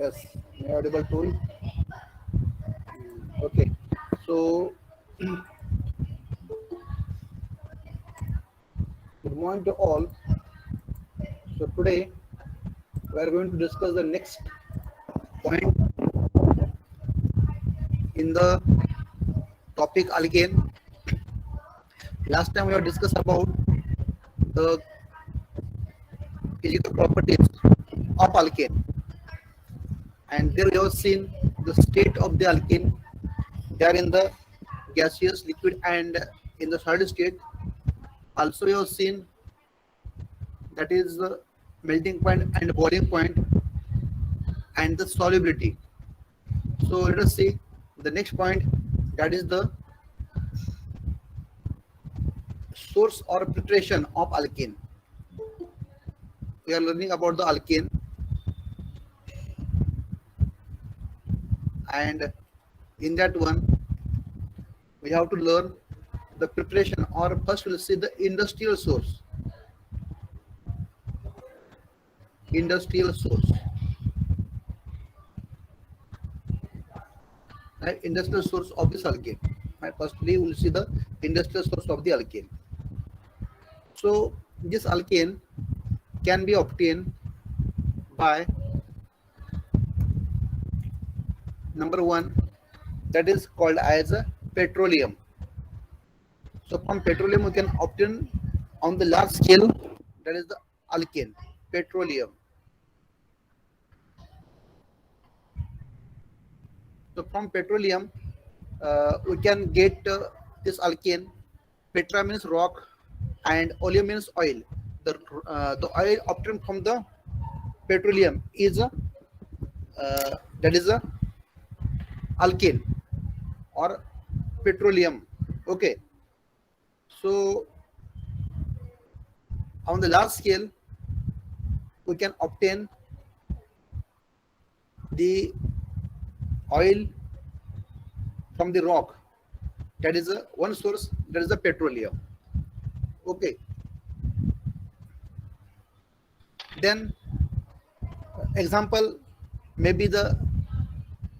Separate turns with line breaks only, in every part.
Yes, audible tool. Okay, so good morning to all. So today we are going to discuss the next point in the topic alkane. Last time we have discussed about the physical properties of alkane, and there we have seen the state of the alkane. They are in the gaseous, liquid, and in the solid state. Also, we have seen that is the melting point and boiling point and the solubility. So let us see the next point, that is the source or filtration of alkane. We are learning about the alkane, and in that one we have to learn the preparation, or first we'll see the industrial source. Industrial source, right? Industrial source of this alkane. Right? Firstly, we'll see the industrial source of the alkane. So this alkane can be obtained by number one, that is called as a petroleum. So from petroleum we can obtain on the large scale, that is the alkane, petroleum. So from petroleum we can get this alkane. Petra means rock and oleum means oil. The oil obtained from the petroleum is that is a alkane or petroleum. Okay, so on the large scale we can obtain the oil from the rock, that is a one source, that is the petroleum. Okay, then example, maybe the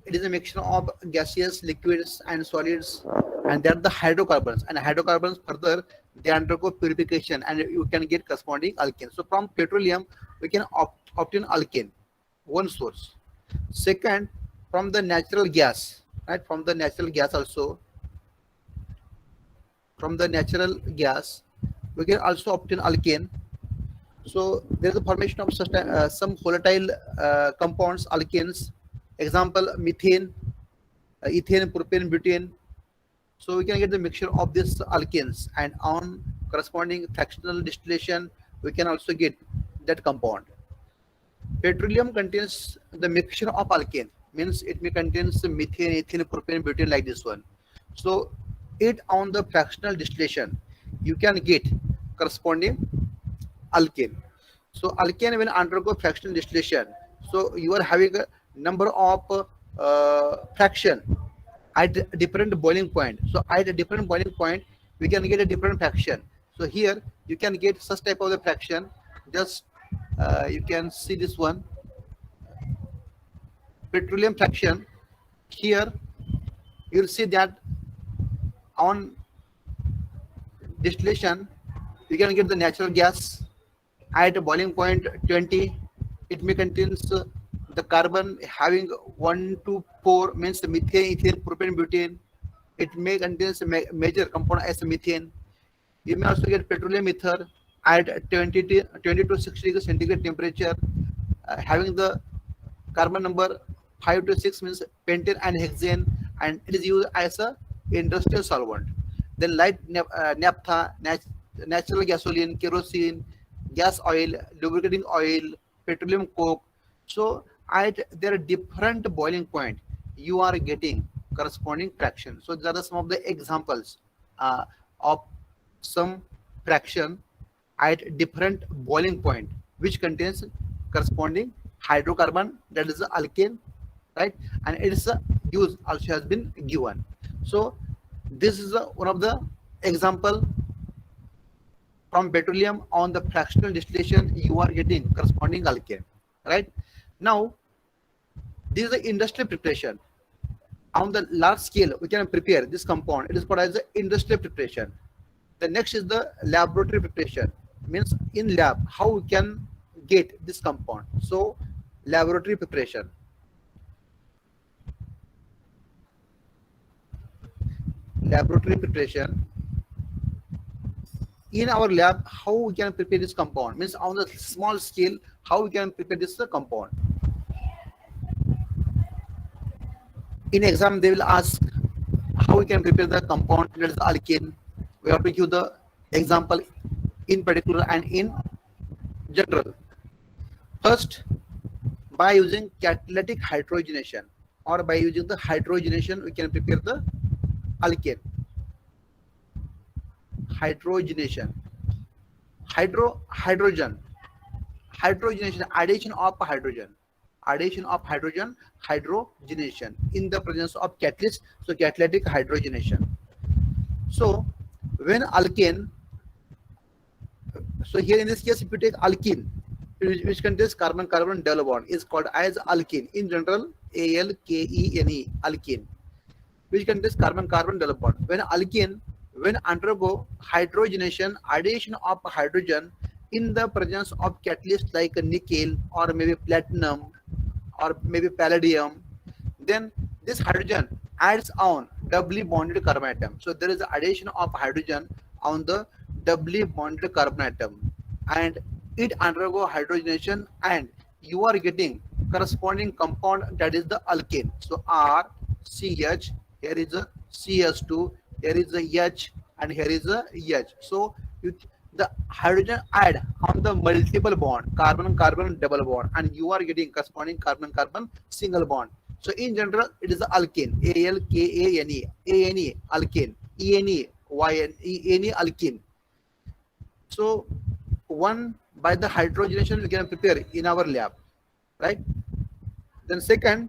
it is a mixture of gaseous, liquids, and solids, and they are the hydrocarbons. And hydrocarbons further they undergo purification, and you can get corresponding alkane. So from petroleum we can obtain alkane, one source. Second, from the natural gas, right? From the natural gas also, from the natural gas we can also obtain alkane. So there is a formation of some volatile compounds, alkanes. Example, methane, ethane, propane, butane. So we can get the mixture of these alkanes, and on corresponding fractional distillation we can also get that compound. Petroleum contains the mixture of alkane, means it may contains methane, ethane, propane, butane, like this one. So it on the fractional distillation you can get corresponding alkane. So alkane will undergo fractional distillation. So you are having a number of fraction at different boiling point. So at a different boiling point we can get a different fraction. So here you can get such type of the fraction. Just you can see this one, petroleum fraction. Here you'll see that on distillation you can get the natural gas at a boiling point 20. It may contains the carbon having 1 to 4, means the methane, ethane, propane, butane. It may contains a major component as methane. You may also get petroleum ether at 20 to 60 degrees centigrade temperature, having the carbon number 5 to 6, means pentane and hexane, and it is used as a industrial solvent. Then light naphtha, natural gasoline, kerosene, gas oil, lubricating oil, petroleum coke. So at their different boiling point you are getting corresponding fraction. So these are some of the examples of some fraction at different boiling point which contains corresponding hydrocarbon, that is the alkane, right? And its use also has been given. So this is one of the example. From petroleum on the fractional distillation you are getting corresponding alkane, right? Now This is the industrial preparation. On the large scale, we can prepare this compound. It is called as the industrial preparation. The next is the laboratory preparation. Means in lab, how we can get this compound. So laboratory preparation. Laboratory preparation. In our lab, how we can prepare this compound. Means on the small scale, how we can prepare this compound. In exam, they will ask how we can prepare the compound that is alkane. We have to give the example in particular and in general. First, by using catalytic hydrogenation or by using the hydrogenation, we can prepare the alkane. Hydrogenation. Hydrogen. Hydrogenation, addition of hydrogen. Addition of hydrogen, hydrogenation in the presence of catalyst. So catalytic hydrogenation. So when alkane, so here in this case, if you take alkene, which contains carbon-carbon double bond, is called as alkene. In general, ALKENE, alkene, which contains carbon-carbon double bond. When alkene, when undergo hydrogenation, addition of hydrogen in the presence of catalyst like nickel or maybe platinum or maybe palladium, then this hydrogen adds on doubly bonded carbon atom. So there is an addition of hydrogen on the doubly bonded carbon atom, and it undergo hydrogenation, and you are getting corresponding compound, that is the alkane. So R, CH, here is a CS2, here is a H, and here is a H. So the hydrogen add on the multiple bond, carbon-carbon double bond, and you are getting corresponding carbon-carbon single bond. So in general, it is the alkane, ALKANE, ANE, alkane, ENE, YNE, alkene. So one, by the hydrogenation we can prepare in our lab, right? Then second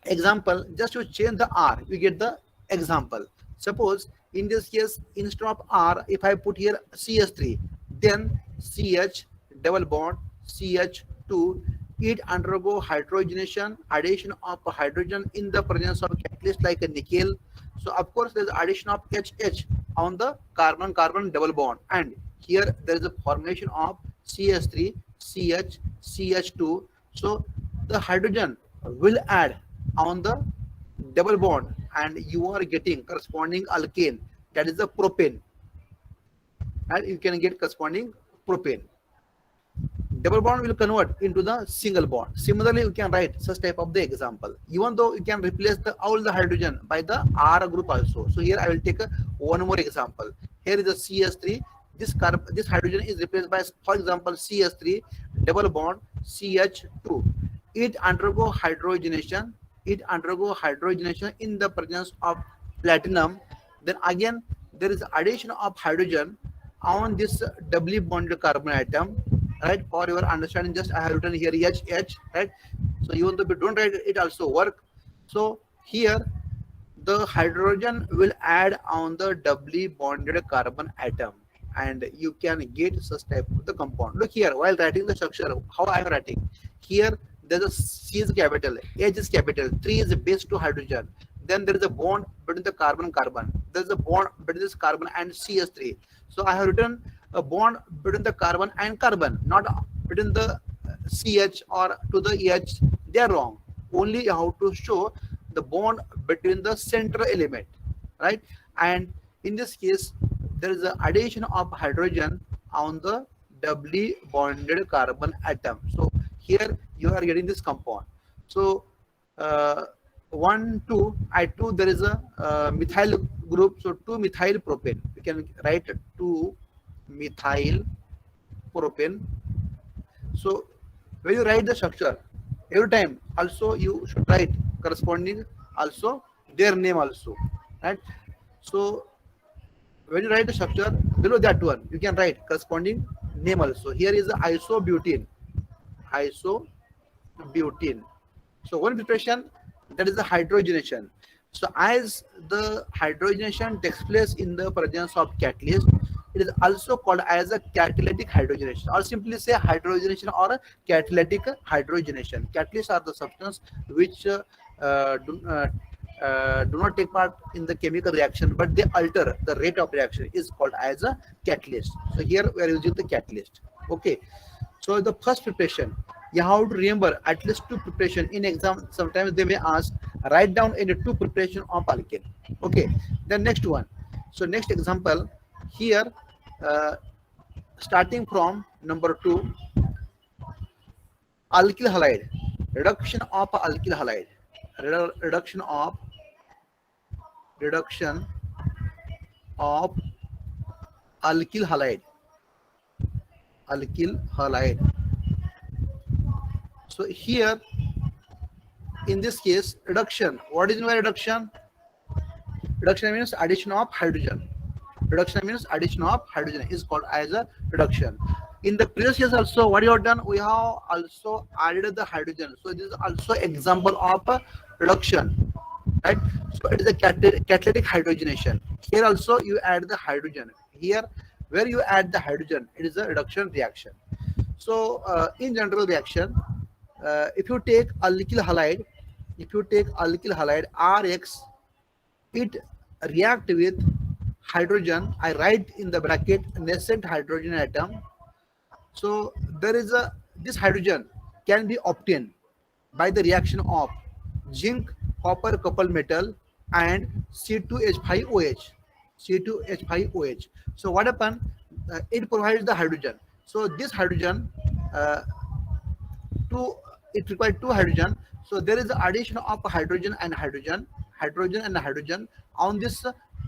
example, just to change the R, you get the example. Suppose in this case, instead of R, if I put here CH3, then CH double bond CH2, it undergo hydrogenation, addition of hydrogen in the presence of catalyst like a nickel. So of course there is addition of HH on the carbon-carbon double bond, and here there is a formation of CH3, CH, CH2. So the hydrogen will add on the double bond, and you are getting corresponding alkane, that is the propane, and you can get corresponding propane. Double bond will convert into the single bond. Similarly, you can write such type of the example, even though you can replace all the hydrogen by the R group also. So here I will take one more example. Here is the CH3. This hydrogen is replaced by, for example, CH3 double bond CH2. It undergo hydrogenation. It undergo hydrogenation in the presence of platinum. Then again there is addition of hydrogen on this doubly bonded carbon atom, right? For your understanding, just I have written here HH, right? So even though we don't write it, also work. So here the hydrogen will add on the doubly bonded carbon atom, and you can get such type of the compound. Look here, while writing the structure, how I am writing here, there's a C is capital, H is capital, 3 is base to hydrogen. Then there is a bond between the carbon-carbon. There is a bond between this carbon and CH3. So I have written a bond between the carbon and carbon, not between the CH or to the H. They are wrong. Only how to show the bond between the central element, right? And in this case, there is an addition of hydrogen on the doubly bonded carbon atom. So here you are getting this compound. So 1, 2, I2, there is a methyl group. So 2-methyl propane. We can write 2-methyl propane. So when you write the structure, every time also you should write corresponding also their name also, right? So when you write the structure, below that one you can write corresponding name also. Here is the isobutene. Isobutene. So one preparation, that is the hydrogenation. So as the hydrogenation takes place in the presence of catalyst, It is also called as a catalytic hydrogenation, or simply say hydrogenation or a catalytic hydrogenation. Catalysts are the substance which do not take part in the chemical reaction, but they alter the rate of reaction, is called as a catalyst. So here we are using the catalyst. Okay. So the first preparation, you have to remember at least two preparation. In exam, sometimes they may ask, write down any two preparation of alkane. Okay. The next one. So next example here, uh, starting from number 2, alkyl halide, reduction of alkyl halide, reduction of alkyl halide, alkyl halide. So here in this case, reduction, what is my reduction? Reduction means addition of hydrogen. Reduction means addition of hydrogen is called as a reduction. In the previous case also, what you have done, we have also added the hydrogen. So this is also example of a reduction, right? So it is a catalytic hydrogenation. Here also you add the hydrogen. Here, where you add the hydrogen, it is a reduction reaction. So in general reaction, if you take alkyl halide, Rx, it react with hydrogen. I write in the bracket nascent hydrogen atom. So there is a, this hydrogen can be obtained by the reaction of zinc copper coupled metal and C2H5OH. C2H5OH. So what happen? It provides the hydrogen. So this hydrogen, two, it requires two hydrogen. So there is the addition of hydrogen and hydrogen on this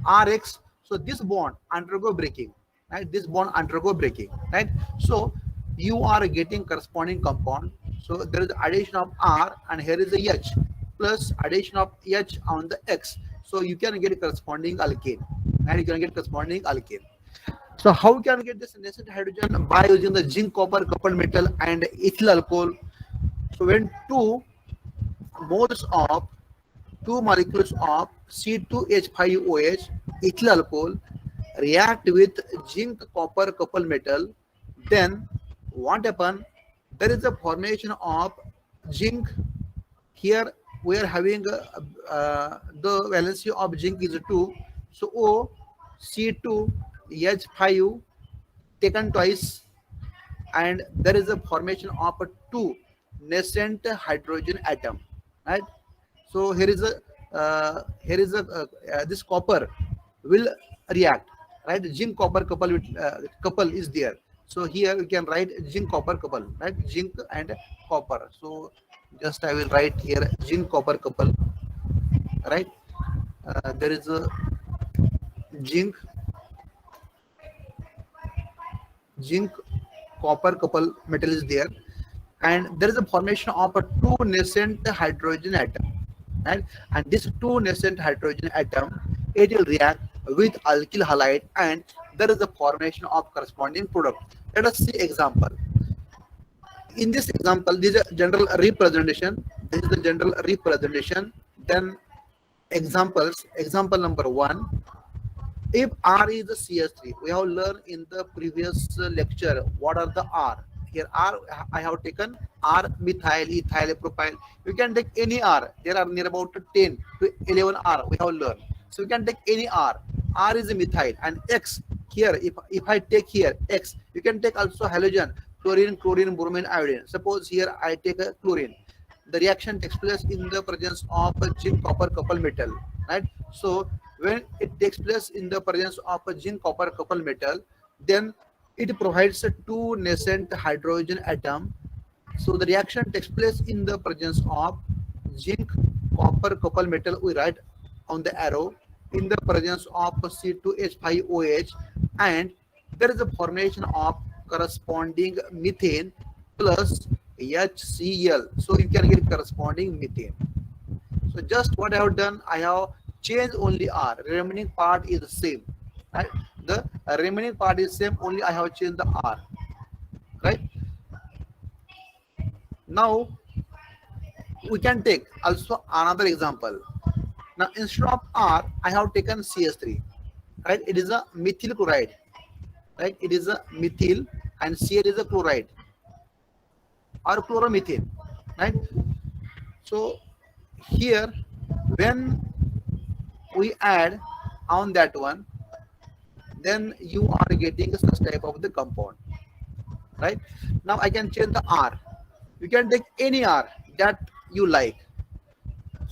Rx. So this bond undergo breaking, right? This bond undergo breaking, right? So you are getting corresponding compound. So there is addition of R, and here is the H plus addition of H on the X. So you can get corresponding alkane, and you can get corresponding alkane. So how can we get this nascent hydrogen? By using the zinc copper coupled metal and ethyl alcohol. So when two molecules of C2H5OH ethyl alcohol react with zinc copper coupled metal, then what happen? There is a formation of zinc. Here we are having the valency of zinc is 2. So O C2H5 taken twice, and there is a formation of a two nascent hydrogen atom, right? So here is a this copper will react, right? Zinc copper couple is there. So here we can write zinc copper couple, right? Zinc and copper. So just I will write here zinc copper couple, right? There is a zinc copper couple metal is there, and there is a formation of a two nascent hydrogen atom, right? And this two nascent hydrogen atom, it will react with alkyl halide, and there is a formation of corresponding product. Let us see example. In this example, this is a general representation. Then examples. Example number 1. If R is the CS3, we have learned in the previous lecture what are the R. Here R, I have taken R methyl, ethyl, propyl. You can take any R. There are near about 10 to 11 R we have learned. So you can take any R. R is a methyl, and X here. If I take here X, you can take also halogen, chlorine, bromine, iodine. Suppose here I take a chlorine. The reaction takes place in the presence of a zinc copper coupled metal, right? So when it takes place in the presence of a zinc copper coupled metal, then it provides a two nascent hydrogen atom. So the reaction takes place in the presence of zinc copper coupled metal, we write on the arrow, in the presence of C2H5OH, and there is a formation of corresponding methane plus HCl. So you can get corresponding methane. So just what I have done, I have changed only R. Remaining part is the same, right? The remaining part is same, only I have changed the R, right? Now we can take also another example. Now instead of R, I have taken CS3, right? It is a methyl chloride. right? It is a methyl, and Cl is a chloride or chloromethane, right? So here, when we add on that one, then you are getting such type of the compound, right? Now I can change the R. You can take any R that you like.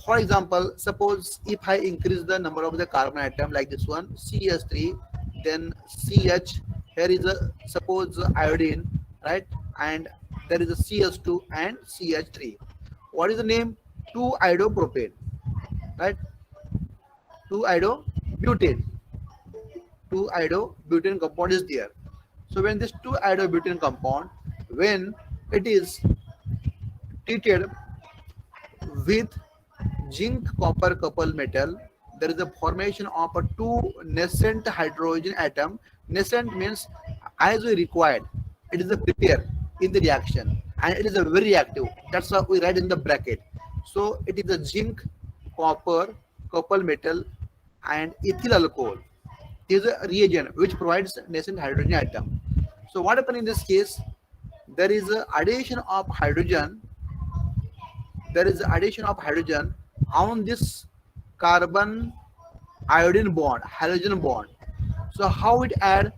For example, suppose if I increase the number of the carbon atom like this one, CH3, then CH, here is a suppose iodine, right? And there is a CH2 and CH3. What is the name? 2-iodopropane, right? 2-iodobutane. 2-iodobutane compound is there. So when this 2-iodobutane compound, when it is treated with zinc copper couple metal, there is a formation of a two nascent hydrogen atom. Nascent means as we required, it is a prepare in the reaction, and it is a very reactive. That's what we write in the bracket. So it is a zinc copper couple metal and ethyl alcohol is a reagent which provides nascent hydrogen atom. So what happens in this case? There is a addition of hydrogen. There is addition of hydrogen on this carbon iodine bond, halogen bond. So how it add?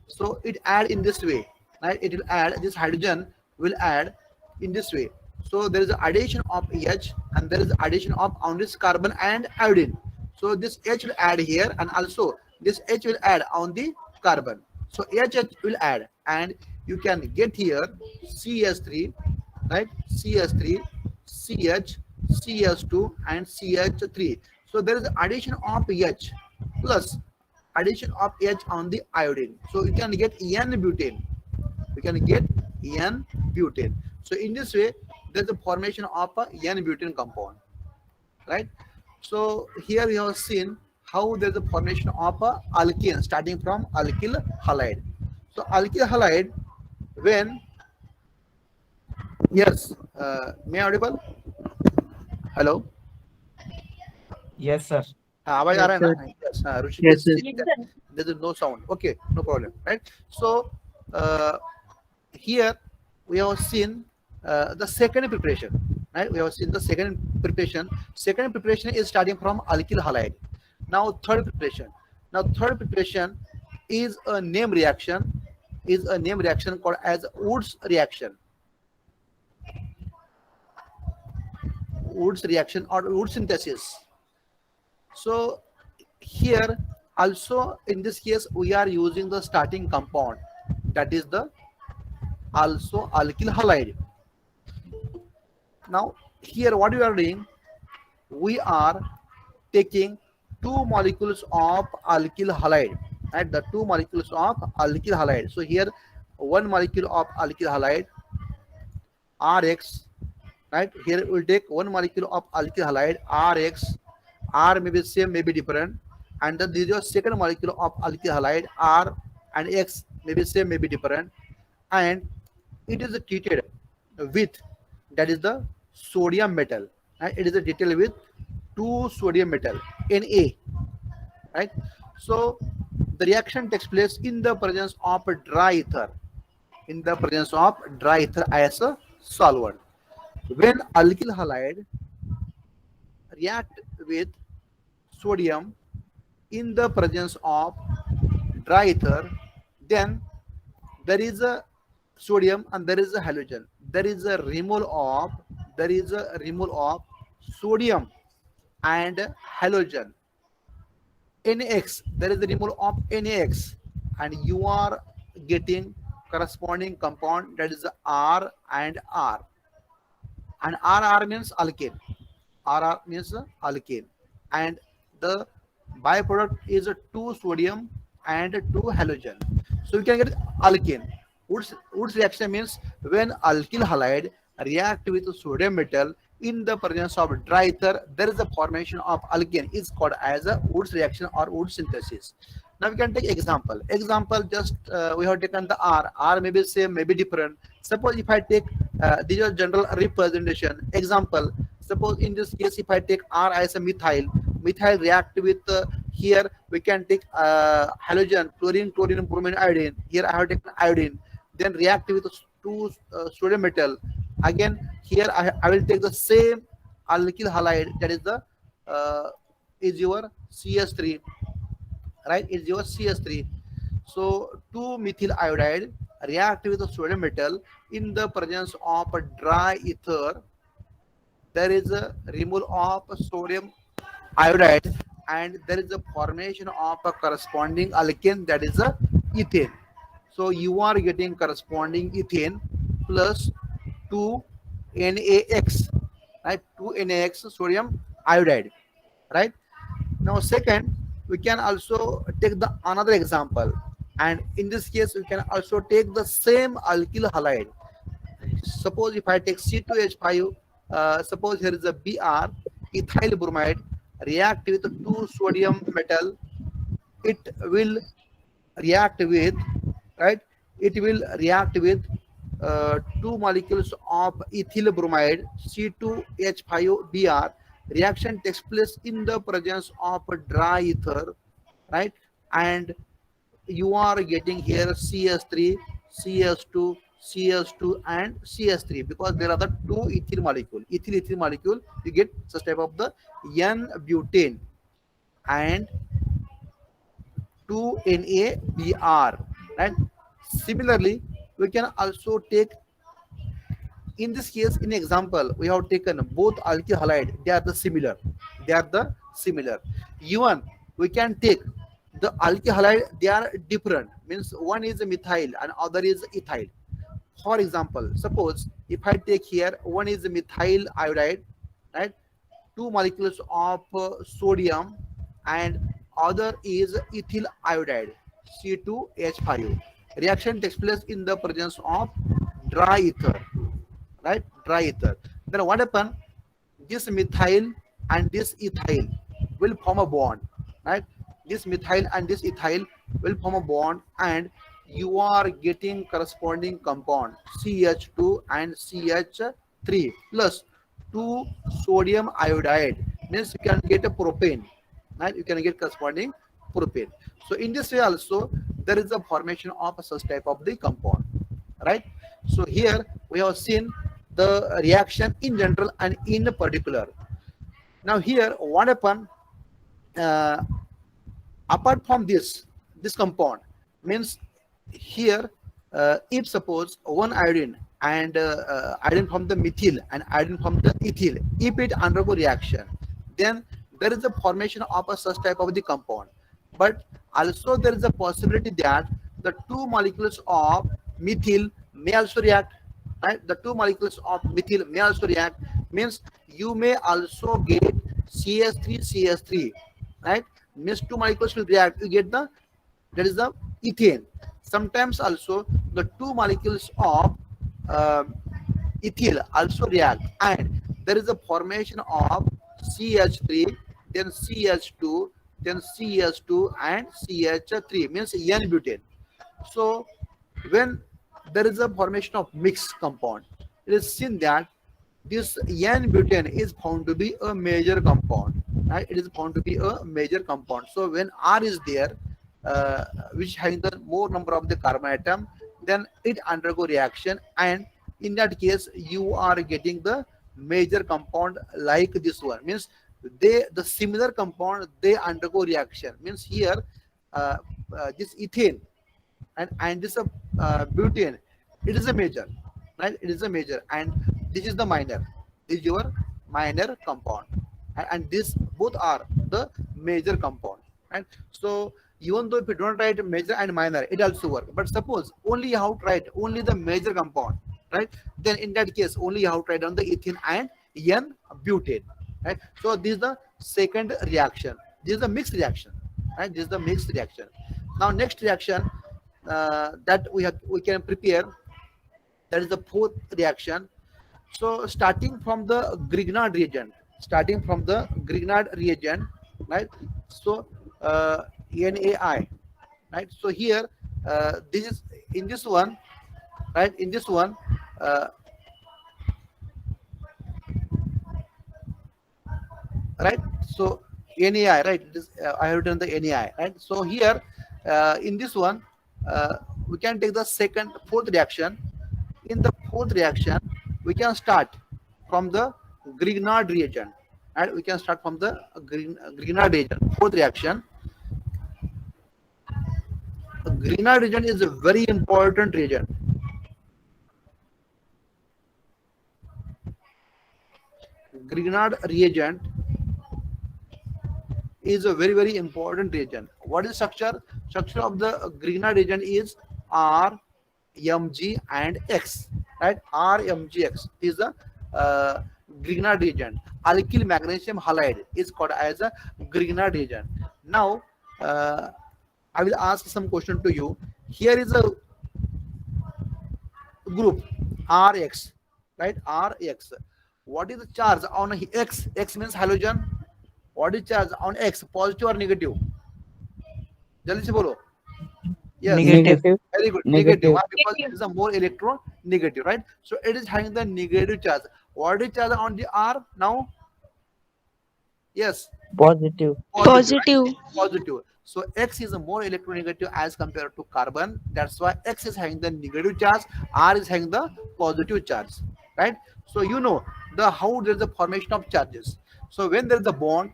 So it add in this way, right? It will add this hydrogen will add in this way. So there is addition of H, and there is addition of on this carbon and iodine. So this H will add here, and also this H will add on the carbon. So H will add, and you can get here CH3, right? CH3, CH, CH2, and CH3. So there is addition of H plus addition of H on the iodine. So you can get N-butane. You can get N-butane. So in this way, there's a formation of a N-butane compound, right? So here we have seen how there's a formation of a alkane starting from alkyl halide. So alkyl halide, when yes, may I audible? Hello.
Yes, sir.
आवाज आ रहा है
Yes,
ना?
sir.
Yes, Rushik
Yes,
is
sir.
saying that there is no sound. Okay, no problem, right? So here we have seen the second preparation, right? We have seen the second preparation. Second preparation is starting from alkyl halide. Now third preparation. Now third preparation is a name reaction. Is a name reaction called as Woods reaction. Woods reaction or Woods synthesis. So here also in this case we are using the starting compound, that is the also alkyl halide. Now here what we are doing, we are taking two molecules of alkyl halide, right? The two molecules of alkyl halide. So here one molecule of alkyl halide Rx, right? Here we'll take one molecule of alkyl halide Rx. R may be same, may be different, and then this is your second molecule of alkyl halide R and X may be same, may be different, and it is treated with, that is the sodium metal, and it is treated with 2 sodium metal Na, right? So the reaction takes place in the presence of dry ether, in the presence of dry ether as a solvent. When alkyl halide react with sodium in the presence of dry ether, then there is a sodium and there is a halogen. There is a removal of sodium and halogen. NaX, there is a removal of NaX, and you are getting corresponding compound, that is R and R. And RR means alkane. RR means alkane, and the byproduct is a 2 sodium and 2 halogen. So you can get alkane. Woods reaction means when alkyl halide react with sodium metal in the presence of dry ether, there is a formation of alkane. Is called as a Woods reaction or Woods synthesis. Now we can take example. Example, just we have taken the R. R may be same, may be different. Suppose if I take this is general representation. Example, suppose in this case if I take R as a methyl, methyl react with here we can take halogen, chlorine, bromine, iodine. Here I have taken iodine, then react with two sodium metal. Again, here I will take the same alkyl halide, that is the is your CS3, right? Is your CS3. So 2-methyl iodide react with the sodium metal in the presence of a dry ether. There is a removal of sodium iodide, and there is a formation of a corresponding alkane, that is a ethane. So you are getting corresponding ethane plus 2 NaX, right? 2 NaX sodium iodide, right? Now second, we can also take the another example, and in this case we can also take the same alkyl halide. Suppose if I take C2H5, suppose here is a Br, ethyl bromide, react with 2 sodium metal, it will react with, right? It will react with 2 molecules of ethyl bromide, C2H5Br. Reaction takes place in the presence of a dry ether, right? And you are getting here CS3, CS2, CS2, and CS3, because there are the two ethyl molecule. Ethyl molecule, you get such type of the N-butane and 2NaBr, right? Similarly, we can also take, in this case, in example, we have taken both alkyl halide, they are the similar. They are the similar. Even we can take the alkyl halide, they are different. Means one is a methyl and other is ethyl. For example, suppose if I take here, one is methyl iodide, right? 2 molecules of sodium, and other is ethyl iodide, C2H5. Reaction takes place in the presence of dry ether, right? Dry ether. Then what happen? This methyl and this ethyl will form a bond, right? This methyl and this ethyl will form a bond, and you are getting corresponding compound CH2 and CH3 plus 2 sodium iodide. Means you can get a propane, right? You can get corresponding propane. So in this way also there is a formation of such type of the compound, right? So here we have seen the reaction in general and in particular. Now here what happened, uh, apart from this compound, means here, if suppose one iodine and iodine from the methyl and iodine from the ethyl, if it undergo reaction, then there is a formation of a such type of the compound. But also there is a possibility that the 2 molecules of methyl may also react, right? The 2 molecules of methyl may also react, means you may also get CS3, right? Means 2 molecules will react, you get the, that is the ethane. Sometimes also the 2 molecules of uh, ethyl also react, and there is a formation of CH3, then CH2, then CH2 and CH3, means N-butane. So when there is a formation of mixed compound, it is seen that this N-butane is found to be a major compound, right? It is found to be a major compound. So when R is there, which having the more number of the carbon atom, then it undergo reaction, and in that case you are getting the major compound like this one. Means the similar compound, they undergo reaction. Means here, uh, this ethane and this butane, it is a major, right? It is a major, and this is the minor. This is your minor compound, and this both are the major compound, right? So even though if you don't write major and minor, it also work. But suppose only you have to write only the major compound, right? Then in that case only you have to write down the ethene and N butane, right? So this is the second reaction. This is the mixed reaction, right? This is the mixed reaction. Now next reaction that we can prepare, that is the fourth reaction. So starting from the Grignard reagent, right? So NaI, right? So here, this is in this one, right? In this one, uh, right? So NaI, right? I have written the NaI, right? So here, in this one, we can take the fourth reaction. In the fourth reaction, we can start from the Grignard reagent, right? We can start from the Grignard reagent. Fourth reaction, Grignard reagent is a very important reagent. Grignard reagent is a very important reagent. What is structure? Structure of the Grignard reagent is R, Mg and X, right? R, Mg, X is the Grignard reagent. Alkyl magnesium halide is called as a Grignard reagent. Now, I will ask some question to you. Here is a group Rx, right? Rx. What is the charge on X? X means halogen. What is charge on X? Positive or negative? जल्दी से बोलो. Yes.
Negative.
Very good. Negative. Why? Because it is a more electronegative, right? So it is having the negative charge. What is charge on the R now? Yes.
Positive.
Positive.
Right? Positive. So X is a more electronegative as compared to carbon. That's why X is having the negative charge. R is having the positive charge, right? So you know the how there is a formation of charges. So when there is a bond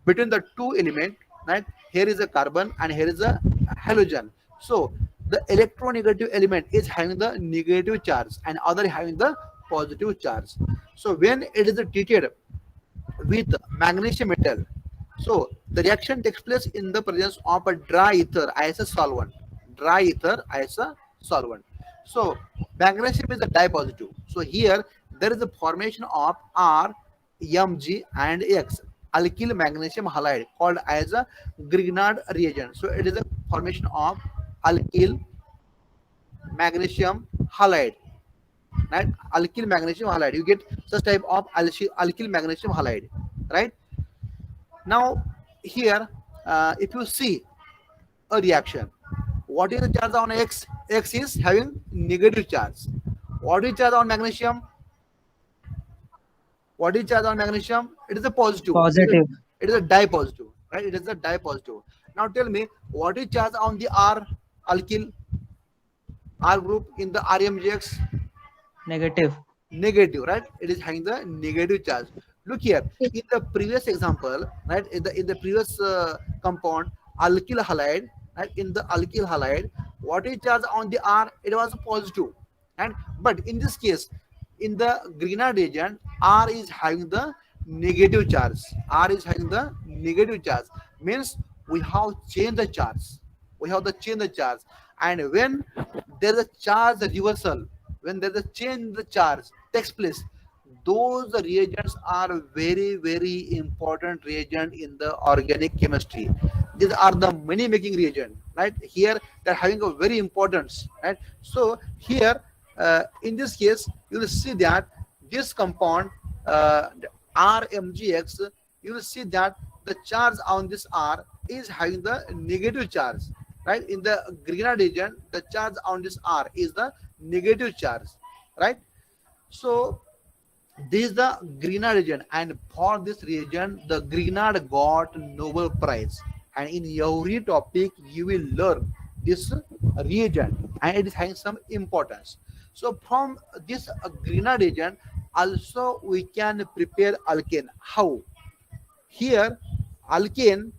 between the two elements, right? Here is a carbon and here is a halogen. So the electronegative element is having the negative charge and other having the positive charge. So when it is treated with magnesium metal, so the reaction takes place in the presence of a dry ether as a solvent. Dry ether as a solvent. So magnesium is a dipositive. So here there is a formation of R, Mg and X, alkyl magnesium halide, called as a Grignard reagent. So it is a formation of alkyl magnesium halide, right? Alkyl magnesium halide. You get such type of alkyl magnesium halide, right? Now here, if you see a reaction, what is the charge on X? X is having negative charge. What is charge on magnesium? What is charge on magnesium? It is a positive.
Positive.
It is a dipositive, right? It is a dipositive. Now tell me, what is charge on the R alkyl, R group in the RMGX?
Negative.
Negative, right? It is having the negative charge. Look here, in the previous example, right? In the previous compound alkyl halide, right? In the alkyl halide, what is charge on the R? It was positive, and but in this case, in the Grignard reagent, R is having the negative charge. R is having the negative charge. Means we have changed the charge. We have the change the charge, and when there is a charge reversal, when there is a change the charge takes place, those reagents are very important reagent in the organic chemistry. These are the money making reagent, right? Here they're having a very importance, right? So here in this case you will see that this compound RMGX, you will see that the charge on this R is having the negative charge, right? In the Grignard reagent, the charge on this R is the negative charge, right? So this is the Grignard reagent, and for this reagent the Grignard got Nobel Prize, and in every topic you will learn this reagent and it is having some importance. So from this Grignard reagent also we can prepare alkane. How? Here alkane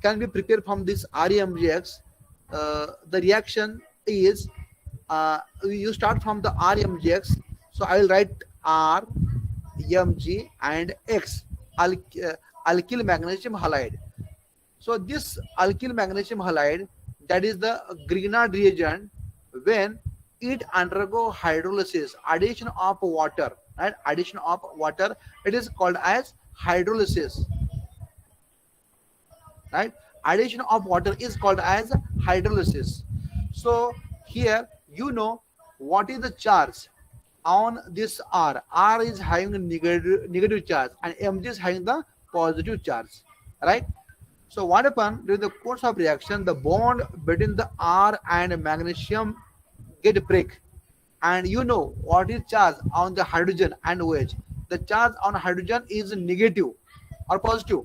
can be prepared from this RMGX. The reaction is you start from the RMGX. So I will write R, Mg and X, alkyl magnesium halide. So this alkyl magnesium halide, that is the Grignard reagent, when it undergo hydrolysis, addition of water, right? Addition of water, it is called as hydrolysis, right? Addition of water is called as hydrolysis. So here you know what is the charge on this R. R is having a negative charge and Mg is having the positive charge, right? So what happens during the course of reaction, the bond between the R and magnesium get break, and you know what is charge on the hydrogen and OH. The charge on hydrogen is negative or positive.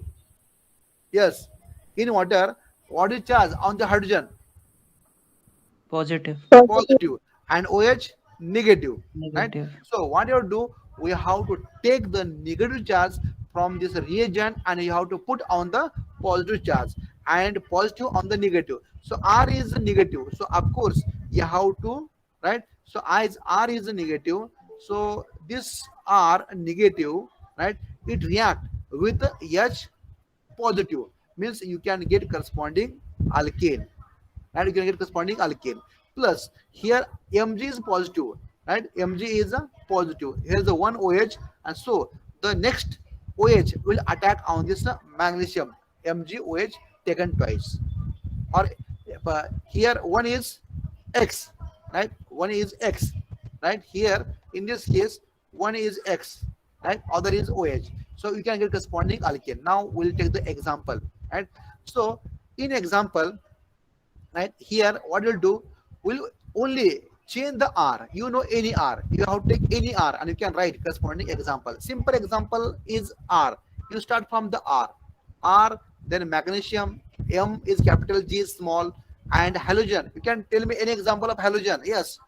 Yes. In water, what is charge on the hydrogen?
Positive.
Positive, and OH negative, right?
Negative.
So what you do, we have to take the negative charge from this reagent and you have to put on the positive charge and positive on the negative. So R is negative, so of course you have to, right? So as R is negative, so this R negative, right, it react with the H positive, means you can get corresponding alkane, and you can get corresponding alkane. Plus here Mg is positive, right? Mg is a positive. Here is the one OH, and so the next OH will attack on this magnesium MgOH taken twice. Or here one is X, right? One is X, right? Here in this case one is X, right? Other is OH. So you can get corresponding alkane. Now we'll take the example, right? So in example, right, here what you'll do, will only change the R. You know, any R, you have to take any R and you can write corresponding example. Simple example is R. You start from the R, then magnesium, M is capital, G is small, and halogen. You can tell me any example of halogen. Yes,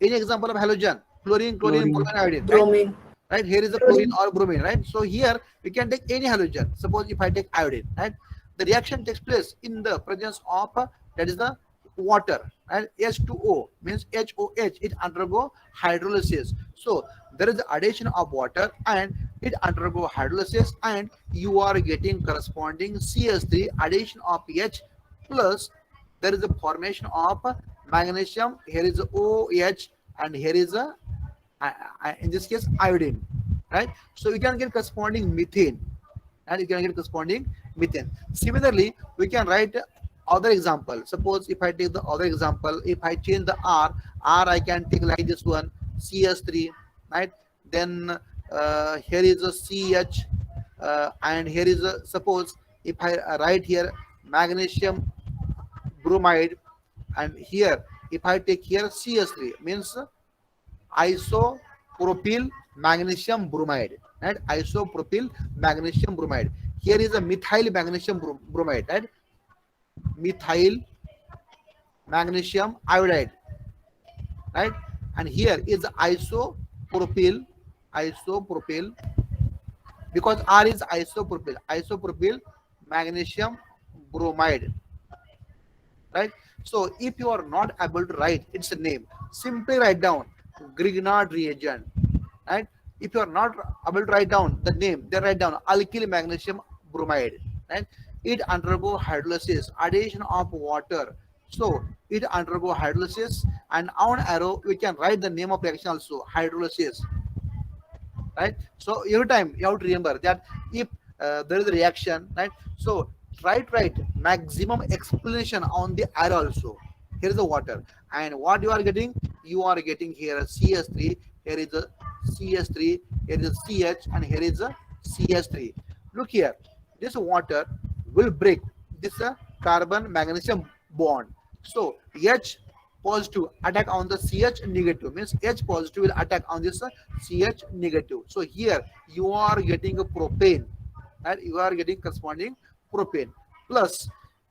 any example of halogen? Chlorine,
Chlorine.
bromine, iodine, right?
Bromine.
Right, here is a chlorine or bromine, right? So here we can take any halogen. Suppose if I take iodine, right, the reaction takes place in the presence of that is the water, and H2O means HOH, it undergo hydrolysis. So there is the addition of water and it undergo hydrolysis, and you are getting corresponding CH3 addition of H, plus there is a formation of magnesium. Here is OH and here is a in this case iodine, right? So you can get corresponding methane, and you can get corresponding methane. Similarly, we can write other example. Suppose if I take the other example, if I change the R, I can take like this one, CS3, right? Then here is a CH, and here is a, suppose if I write here magnesium bromide, and here if I take here CS3, means isopropyl magnesium bromide, right? Isopropyl magnesium bromide. Here is a methyl magnesium bromide, right? Methyl magnesium iodide, right? And here is isopropyl, because R is isopropyl magnesium bromide, right? So if you are not able to write its name, simply write down Grignard reagent, right? If you are not able to write down the name, then write down alkyl magnesium bromide, right? It undergo hydrolysis, addition of water. So it undergo hydrolysis, and on arrow we can write the name of reaction also, hydrolysis, right? So every time you have to remember that if there is a reaction, right? So write maximum explanation on the arrow also. Here is the water, and what you are getting, here a CS3, here is a CS3, here is a CH, and here is a CS3. Look here, this water will break this carbon magnesium bond. So H positive attack on the CH negative, means H positive will attack on this CH negative. So here you are getting a propane, right? You are getting corresponding propane, plus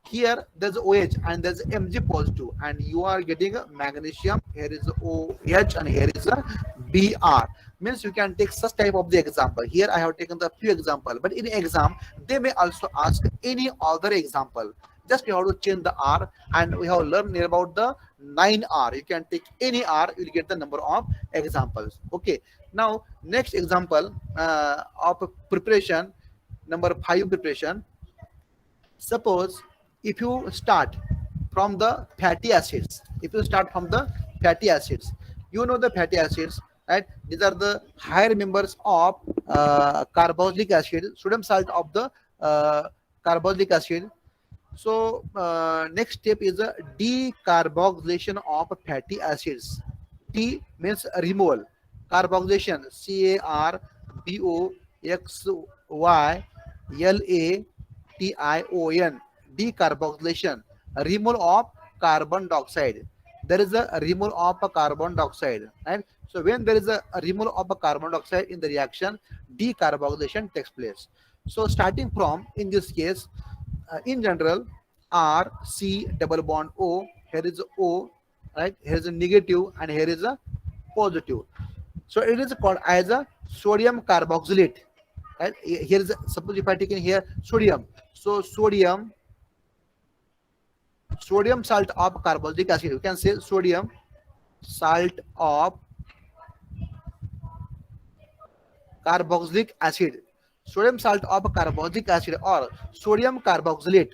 here there's OH and there's Mg positive, and you are getting a magnesium. Here is OH and here is a Br. Means you can take such type of the example. Here I have taken the few example, but in exam they may also ask any other example. Just you have to change the R, and we have learned about the 9R. You can take any R, you will get the number of examples. Okay. Now next example of preparation, number 5 preparation. Suppose if you start from the fatty acids, you know the fatty acids, right? These are the higher members of carboxylic acid, sodium salt of the carboxylic acid. So next step is a decarboxylation of fatty acids. D means removal, carboxylation, CARBOXYLATION, decarboxylation, removal of carbon dioxide. There is a removal of a carbon dioxide, right? So when there is a removal of a carbon dioxide in the reaction, decarboxylation takes place. So starting from, in this case, in general, R C double bond O. Here is O, right? Here is a negative and here is a positive. So it is called as a sodium carboxylate. Right? Here is suppose if I take in here sodium. So sodium salt of carboxylic acid. You can say sodium salt of carboxylic acid. Sodium salt of carboxylic acid or sodium carboxylate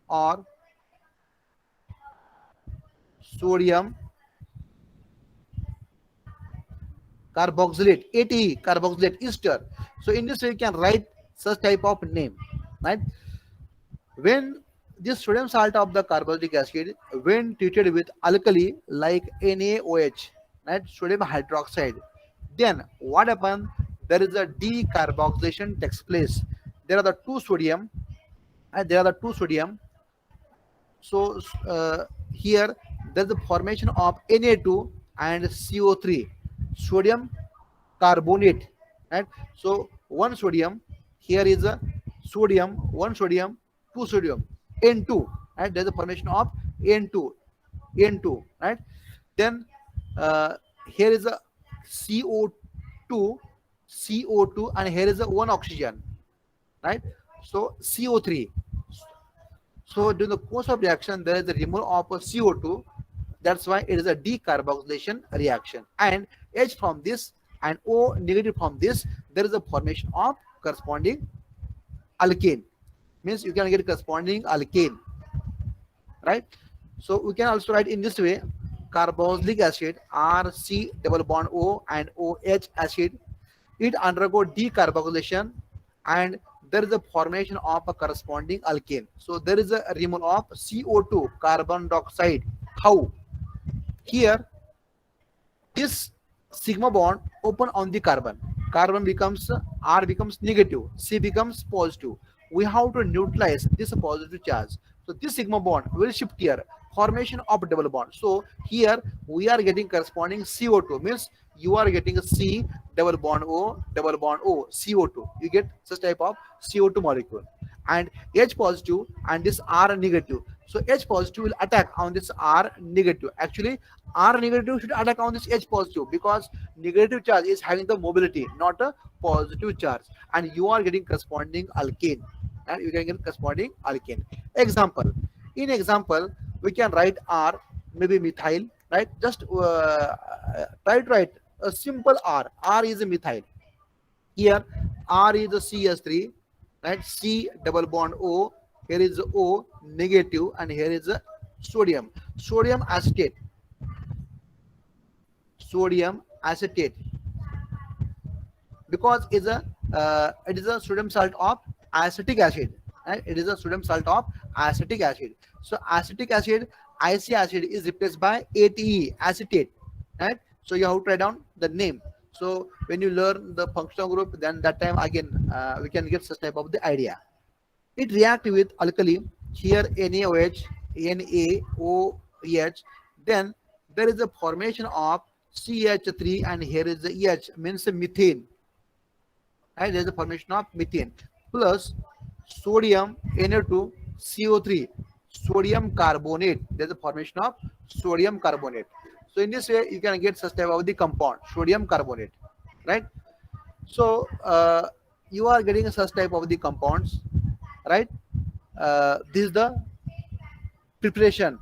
or sodium carboxylate, ATE, carboxylate ester. So in this way you can write such type of name, right? When this sodium salt of the carboxylic acid, when treated with alkali like NaOH, right, sodium hydroxide, then what happens? There is a decarboxylation takes place. There are the two sodium, and there are the two sodium. So here there's the formation of Na2 and CO3, sodium carbonate, right? So one sodium, here is a sodium, one sodium, two sodium, N2, right? There's a formation of N2, N2, right? Then here is a CO2, CO2, and here is a one oxygen, right? So CO3. So during the course of reaction, there is a removal of a CO2. That's why it is a decarboxylation reaction. And H from this and O negative from this, there is a formation of corresponding alkane. Means you can get corresponding alkane, right? So we can also write in this way: carboxylic acid, RC double bond O and OH acid. It undergo decarboxylation and there is a formation of a corresponding alkane. So there is a removal of CO2, carbon dioxide. How? Here, this sigma bond open on the carbon. Carbon becomes R becomes negative, C becomes positive. We have to neutralize this positive charge. So this sigma bond will shift here. Formation of double bond. So here we are getting corresponding CO2, means you are getting a C double bond O, CO2. You get such type of CO2 molecule. And H positive and this R negative. So H positive will attack on this R negative. Actually, R negative should attack on this H positive because negative charge is having the mobility, not a positive charge. And you are getting corresponding alkane. And you can get corresponding alkane. Example. In example, we can write R, maybe methyl, right? Just try to write a simple R. R is a methyl. Here, R is a CS3, right? C double bond O. Here is O negative, and here is a sodium. Sodium acetate. Sodium acetate. Because it is a sodium salt of acetic acid. Right? It is a sodium salt of acetic acid. So acetic acid, IC acid is replaced by ATE, acetate. Right? So you have to write down the name. So when you learn the functional group, then that time again we can get such type of the idea. It react with alkali. Here NaOH, NaOH. Then there is a formation of CH3 and here is the EH, means methane. Right? There is a formation of methane plus sodium Na2 CO3, sodium carbonate. There is a formation of sodium carbonate. So in this way you can get such type of the compound, sodium carbonate, right? So you are getting such type of the compounds, right? This is the preparation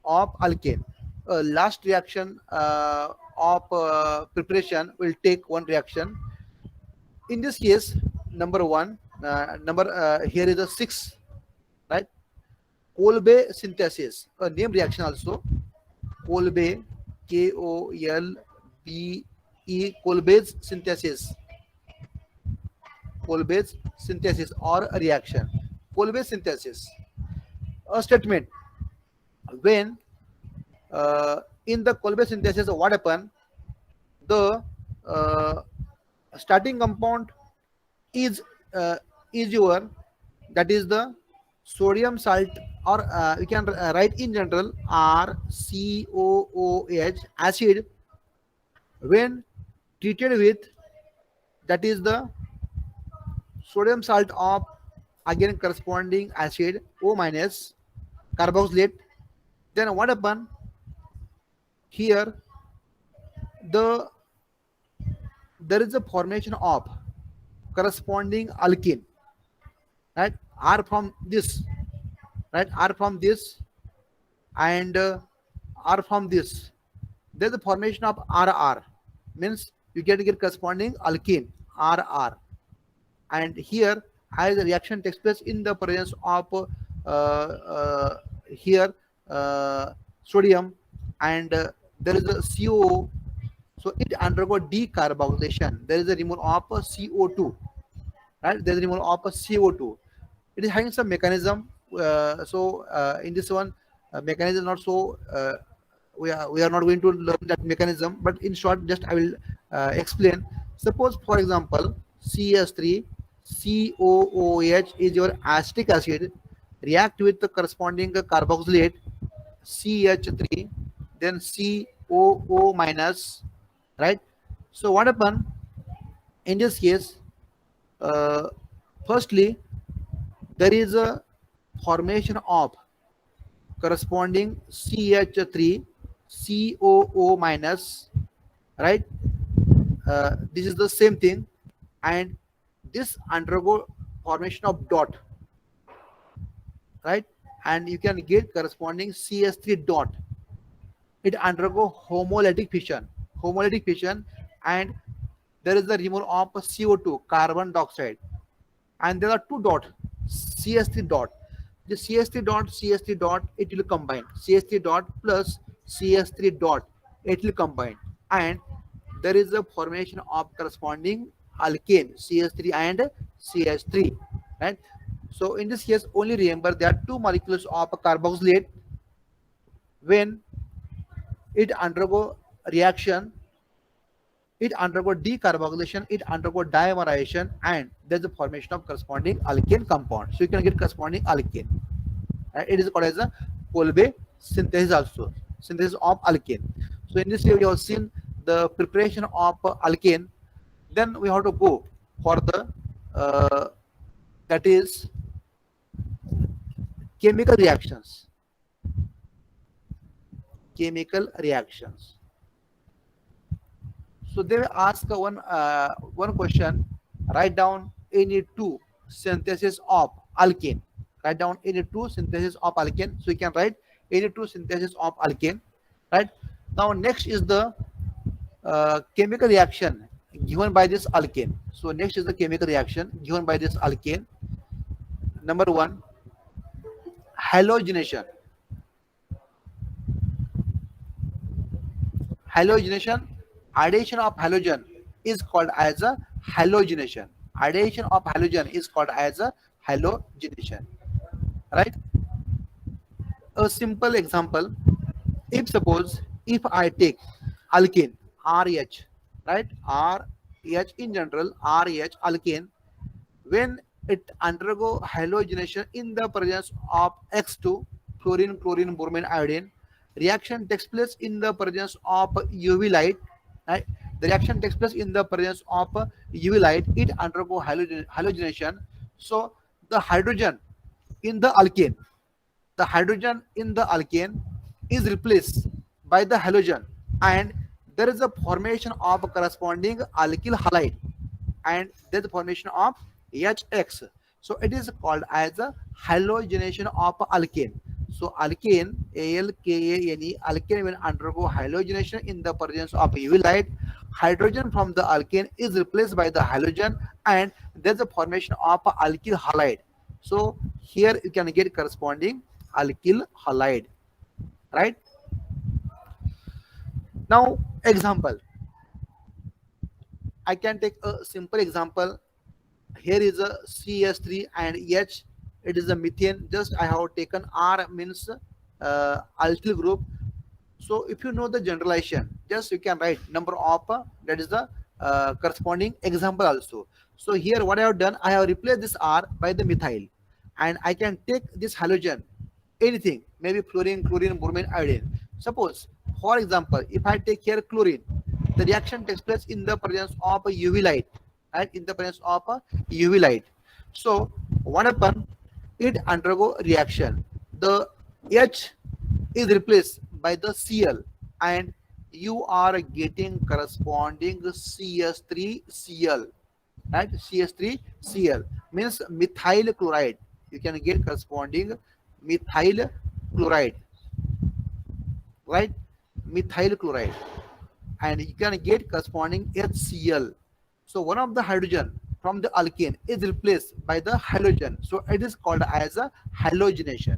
of alkane. Last reaction of preparation will take one reaction. In this case, number one, here is a 6, right? Kolbe synthesis, a name reaction also. Kolbe, Kolbe, Kolbe's synthesis. Kolbe's synthesis or a reaction. Kolbe synthesis, a statement. When in the Kolbe synthesis, what happened? The starting compound is your, that is the sodium salt, or we can write in general RCOOH acid. When treated with, that is the sodium salt of again corresponding acid O minus carboxylate. Then what happen here? The there is a formation of corresponding alkene, right? R from this, right? R from this and R from this. There's a formation of RR, means you get corresponding alkene RR, and here as the reaction takes place in the presence of here sodium and there is a CO, so it undergo decarboxylation. There is a removal of CO2, right? There is a removal of CO2. It is having some mechanism. In this one, mechanism not so. We are not going to learn that mechanism, but in short, just I will explain. Suppose, for example, CS3 COOH is your acetic acid, react with the corresponding carboxylate CH3, then COO minus, right? So what happened in this case? Firstly, there is a formation of corresponding CH3 COO minus, right? This is the same thing, and this undergo formation of dot, right? And you can get corresponding CS3 dot. It undergo homolytic fission, and there is the removal of CO2, carbon dioxide, and there are two dot, CS3 dot. The CS3 dot, it will combine. CS3 dot plus CS3 dot, it will combine, and there is a formation of corresponding alkane CS3 and CH3, right? So in this case, only remember there are two molecules of a carboxylate. When it undergo reaction, it undergo decarboxylation, it undergo dimerization, and there's a formation of corresponding alkane compound. So you can get corresponding alkane. It is called as a Kolbe synthesis also, synthesis of alkane. So in this way, we have seen the preparation of alkane. Then we have to go for the that is chemical reactions. Chemical reactions. So they will ask one question. Write down any two synthesis of alkane. Write down any two synthesis of alkane. So you can write any two synthesis of alkane. Right. Now next is the chemical reaction given by this alkane. So next is the chemical reaction given by this alkane. Number one, halogenation. Halogenation, addition of halogen is called as a halogenation. Addition of halogen is called as a halogenation, right? A simple example, if suppose if I take alkane RH, right? RH in general, RH alkane, when it undergo halogenation in the presence of X2, fluorine, chlorine, bromine, iodine, reaction takes place in the presence of UV light, right? The reaction takes place in the presence of UV light, it undergo halogenation. So the hydrogen in the alkane, is replaced by the halogen, and there is a formation of a corresponding alkyl halide, and there is a formation of HX. So it is called as a halogenation of alkane. So alkane, ALKANE, alkane will undergo halogenation in the presence of UV light. Hydrogen from the alkane is replaced by the halogen, and there's a formation of alkyl halide. So here you can get corresponding alkyl halide, right? Now example, I can take a simple example. Here is a CS3 and H, it is a methane. Just I have taken R, means alkyl group. So if you know the generalization, just you can write number of that is the corresponding example also. So here what I have done, I have replaced this R by the methyl, and I can take this halogen, anything, maybe fluorine, chlorine, bromine, iodine. Suppose, for example, if I take here chlorine, the reaction takes place in the presence of a UV light, right? In the presence of a UV light. So what happen? It undergo reaction. The H is replaced by the Cl, and you are getting corresponding CS3Cl, right? CS3Cl means methyl chloride. You can get corresponding methyl chloride, right? Methyl chloride, and you can get corresponding HCl. So one of the hydrogen from the alkane is replaced by the halogen. So it is called as a halogenation.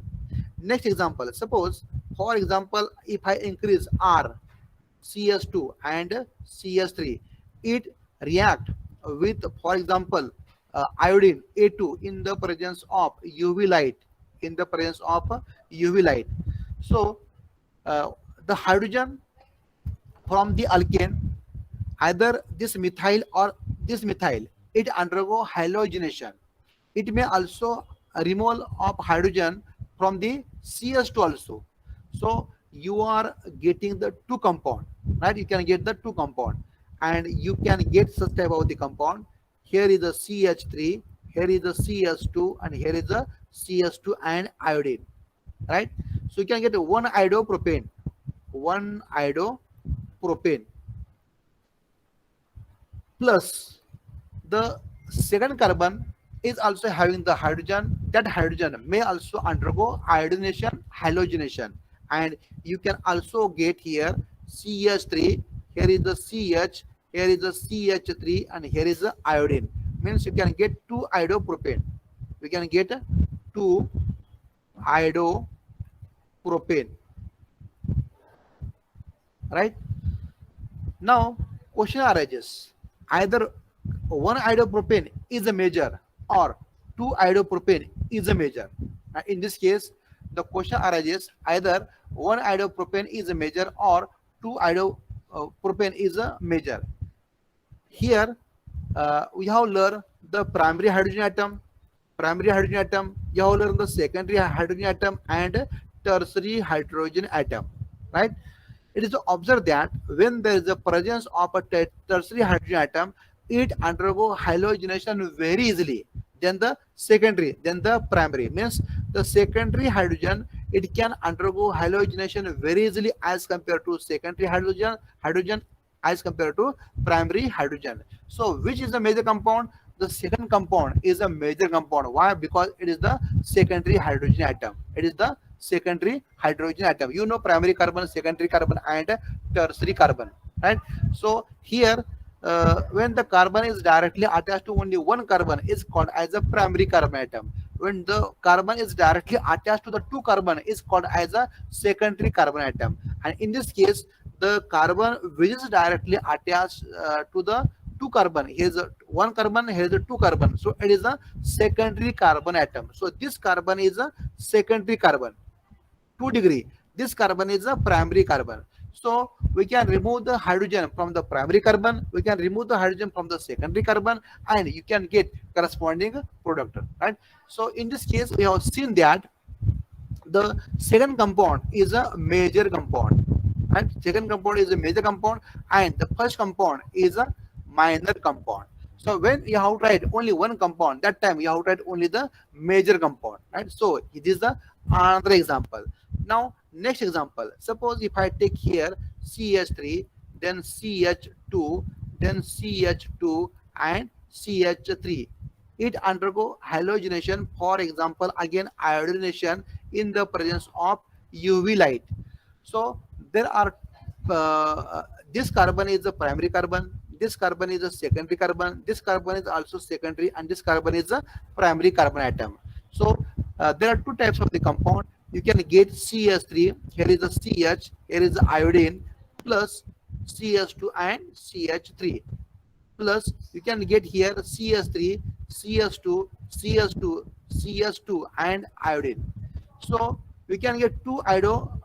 Next example, suppose for example, if I increase R, CS2 and CS3, it react with, for example, iodine A2 in the presence of UV light, in the presence of UV light. So the hydrogen from the alkane, either this methyl or this methyl, it undergo halogenation. It may also removal of hydrogen from the CS2 also. So you are getting the two compound, right? You can get the two compound, and you can get such type of the compound. Here is the CH3, here is the CS2, and here is the CS2 and iodine, right? So you can get one iodopropane, one iodopropane plus the second carbon is also having the hydrogen. That hydrogen may also undergo iodination, halogenation, and you can also get here CH3. Here is the CH, here is the CH3, and here is the iodine. Means you can get two iodopropane. We can get two iodopropane, right? Now, question arises, either one iodopropane is a major or two iodopropane is a major. In this case, the question arises, either one iodopropane is a major or two iodopropane is a major. Here, we have learned the primary hydrogen atom, you have learned the secondary hydrogen atom and tertiary hydrogen atom, right? It is observed that when there is a presence of a tertiary hydrogen atom, it undergo halogenation very easily than the secondary, than the primary. Means the secondary hydrogen, it can undergo halogenation very easily as compared to secondary hydrogen as compared to primary hydrogen. So which is the major compound? The second compound is a major compound. Why? Because it is the secondary hydrogen atom. It is the secondary hydrogen atom. You know primary carbon, secondary carbon, and tertiary carbon, right? So here, when the carbon is directly attached to only one carbon, is called as a primary carbon atom. When the carbon is directly attached to the two carbon, is called as a secondary carbon atom. And in this case, the carbon which is directly attached to the two carbon, here is a one carbon, here is a two carbon, so it is a secondary carbon atom. So this carbon is a secondary carbon, 2 degree. This carbon is a primary carbon. So we can remove the hydrogen from the primary carbon, we can remove the hydrogen from the secondary carbon, and you can get corresponding product, right? So in this case, we have seen that the second compound is a major compound, and second compound is a major compound, and the first compound is a minor compound. So when you have tried only one compound, that time you have tried only the major compound, right? So it is the another example. Now next example, suppose if I take here CH3, then CH2, then CH2, and CH3, it undergo halogenation, for example again iodination in the presence of UV light. So there are this carbon is the primary carbon, this carbon is a secondary carbon, this carbon is also secondary, and this carbon is a primary carbon atom. So there are two types of the compound. You can get CH3, here is the CH, here is the iodine, plus CH2 and CH3, plus you can get here CH3, CH2, CH2, CH2, and iodine. So we can get two iodo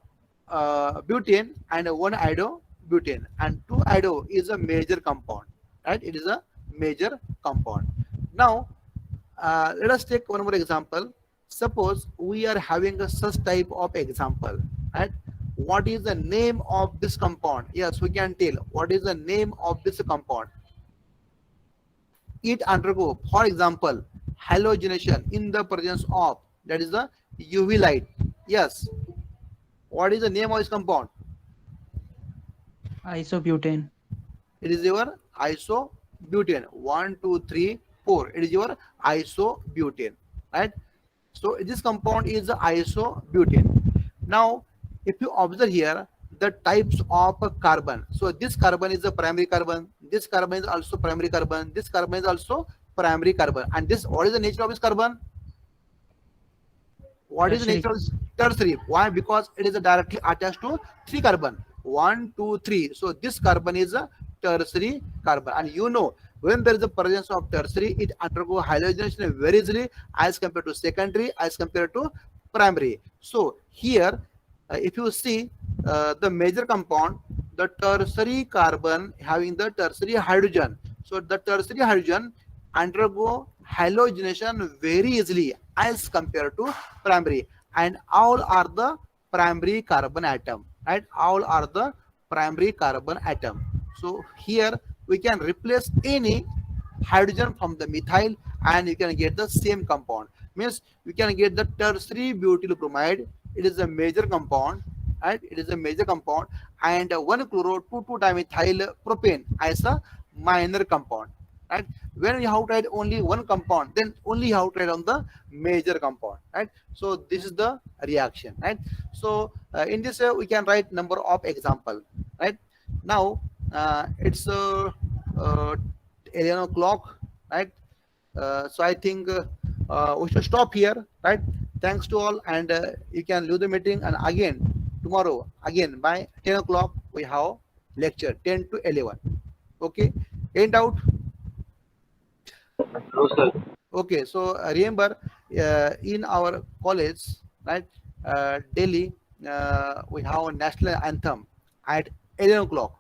butane and one iodo butane, and 2-iodo is a major compound, right? It is a major compound. Now let us take one more example. Suppose we are having a such type of example, right? What is the name of this compound? Yes, we can tell what is the name of this compound. It undergo, for example, halogenation in the presence of, that is the UV light. Yes. What is the name of this compound?
Isobutane.
It is your isobutane. 1, 2, 3, 4. It is your isobutane, right? So this compound is the isobutane. Now, if you observe here the types of carbon, so this carbon is the primary carbon. This carbon is also primary carbon. This carbon is also primary carbon. And this, what is the nature of this carbon? What is the nature of this? Tertiary? Why? Because it is directly attached to 3 carbon. 1, 2, 3. So this carbon is a tertiary carbon. And you know, when there is a presence of tertiary, it undergo halogenation very easily as compared to secondary, as compared to primary. So here, if you see the major compound, the tertiary carbon having the tertiary hydrogen. So the tertiary hydrogen undergo halogenation very easily as compared to primary, and all are the primary carbon atom, right? All are the primary carbon atom. So here we can replace any hydrogen from the methyl and you can get the same compound. Means you can get the tertiary butyl bromide. It is a major compound, right? It is a major compound, and 1-chloro 2,2-dimethyl propane as a minor compound, right? When you have tried only one compound, then only you have tried on the major compound, right? So this is the reaction, right? So in this we can write number of example, right? Now it's 11 o'clock, right? So I think we should stop here, right? Thanks to all, and you can leave the meeting, and again tomorrow again by 10 o'clock we have lecture 10 to 11. Okay, end out.
No, sir.
Okay, so remember in our college, right, daily we have a national anthem at 11 o'clock.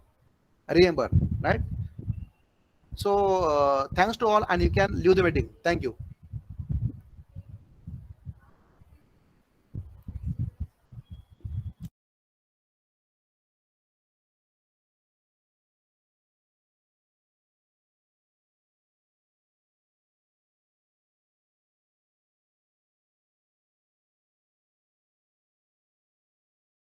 Remember, right? So thanks to all, and you can leave the meeting. Thank you.